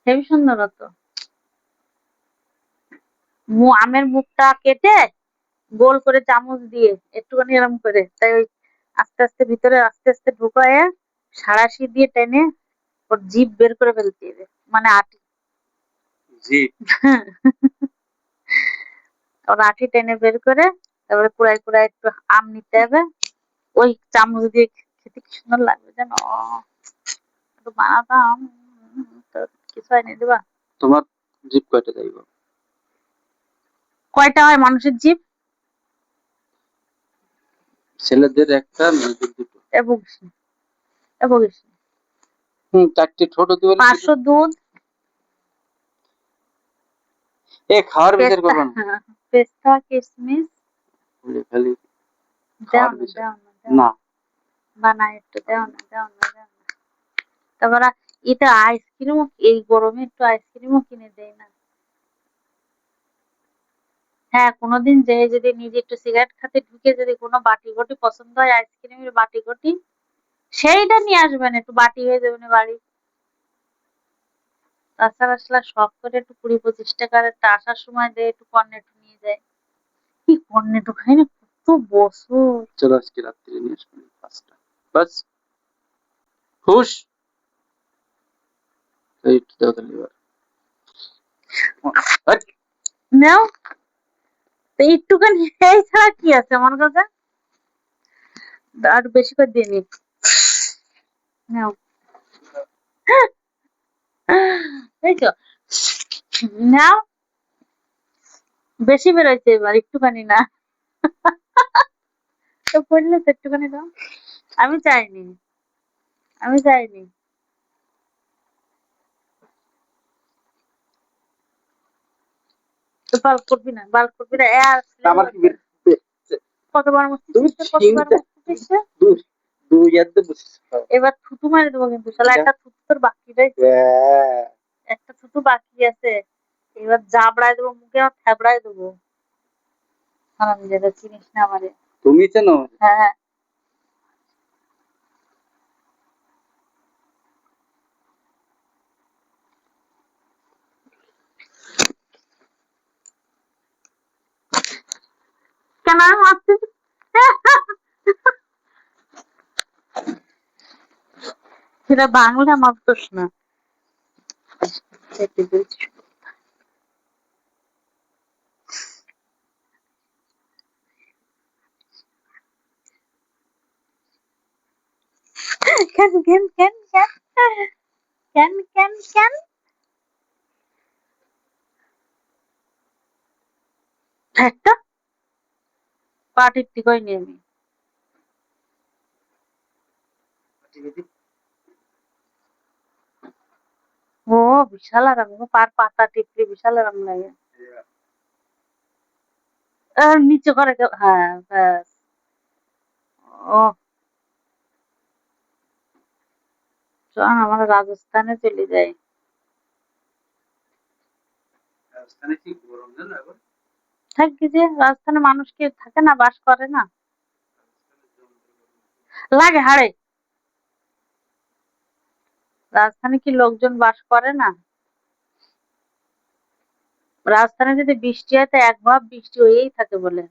Heavy সুন্দর হতো। আমের মুখটা কেটে গোল করে চামচ দিয়ে একটুখানি এরকম করে, তাই ওই আস্তে আস্তে ভিতরে আস্তে আস্তে ঢুকায়ে সাঁড়াশি দিয়ে টেনে ওর জিভ বের করে ফেলতে হবে, মানে আটি। জিভ? ওর আটি টেনে বের করে তারপরে কুড়ায় কুড়ায় একটু আম নিতে হবে, ওই চামচ দিয়ে খেতে কি সুন্দর লাগবে জানো। একটু বানাতাম, তো কিছু এনে দিবা। তোমার জিভ কয়টা যাইব? কয়টা হয় মানুষের জিভ? ছেলেদের একটা, মেয়েদের দুটো। চারটে ছোট দিবেন। 500 দুধ, এ খাওয়ার বিচার করবে না। পেস্তা কিশমিশ খালি দাও খাওয়ার না, বিচার দাও না, না। বানায় একটু দাও না, দাও না, দাও না। তারপরে এটা আইসক্রিমও, এই গরমে একটু আইসক্রিমও কিনে দেয় না। হ্যাঁ, কোনোদিন যে যদি নিজে একটু সিগারেট খাতে ঢুকে যদি কোনো বাটি ঘটি পছন্দ হয়, আইসক্রিমের বাটি ঘটি, সেইটা নিয়ে আসবেন, একটু বাটি হয়ে যাবে না বাড়ি। তাছাড়া আসলে শখ করে একটু 20-25 টাকার একটা আসার সময় দেয়, একটু কর্নেটো নিয়ে যায়। কি কর্নেটো খাই না কত বছর। চলো আজকে রাত্রে নিয়ে আসবেন 5টা, বাস খুশ। এই দাও তাহলে এবার নাও তো একটুখানি, এই ছাড়া কি আছে আমার কাছে, আর বেশি করে দিয়ে নি। নাও, এই তো নাও, বেশি বেরোইছে এবার, একটুখানি না তো পড়লে তো একটুখানি দাও। আমি চাইনি, আমি চাইনি। তো বাল করবি না, বাল করবি না। আমার কি কতবার মুখে তুমি কতবার মুখে দূর দুই ইয়াতে বসে এবার থুতু মারি দেবো কিন্তু শালা, একটা থুতু তোর বাকি রয়েছে, একটা থুতু বাকি আছে, এবার জাবড়ায় দেবো মুখে, আর থাবড়ায় দেবো। হারামি জায়গা, চিনিস না আমারে। তুমি চেনো? হ্যাঁ, কেন আমি মারছিস? সেটা বাংলা মারতোস না। কেন কেন কেন কেন কেন কেন কেন একটা পা টিপতে কইনি আমি। ও বিশাল আরাম, পার পাতা টিপলে বিশাল আরাম লাগে। নিচে করে হ্যাঁ ব্যাস। ও চল আমরা রাজস্থানে চলে যাই। রাজস্থানে কি গরম জানো এখন? থাকি যে রাজস্থানে মানুষ কি থাকে না, বাস করে না, লাগে হাড়ে। রাজস্থানে কি লোকজন বাস করে না? রাজস্থানে যদি বৃষ্টি হয় তো এক ভাব বৃষ্টি হয়েই থাকে বলে।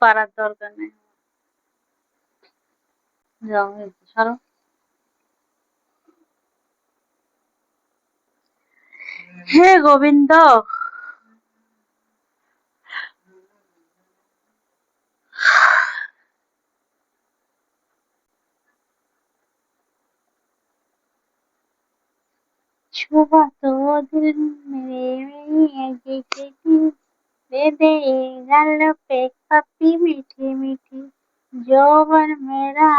পারার দরকার নেই, যাও সরো। হে গোবিন্দ, छुआ तो दिल मेरे दे दे गल पे पपी मीठी मीठी, যৌবন মেরা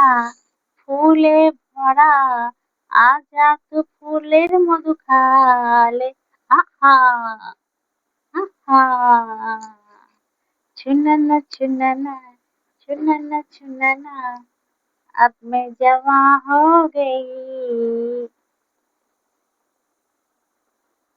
ফুলে ভরা, আজা তো ফুলের মধু খালে, আহা আহা, ছুননা ছুননা ছুননা ছুননা, अब मैं जवां हो गई,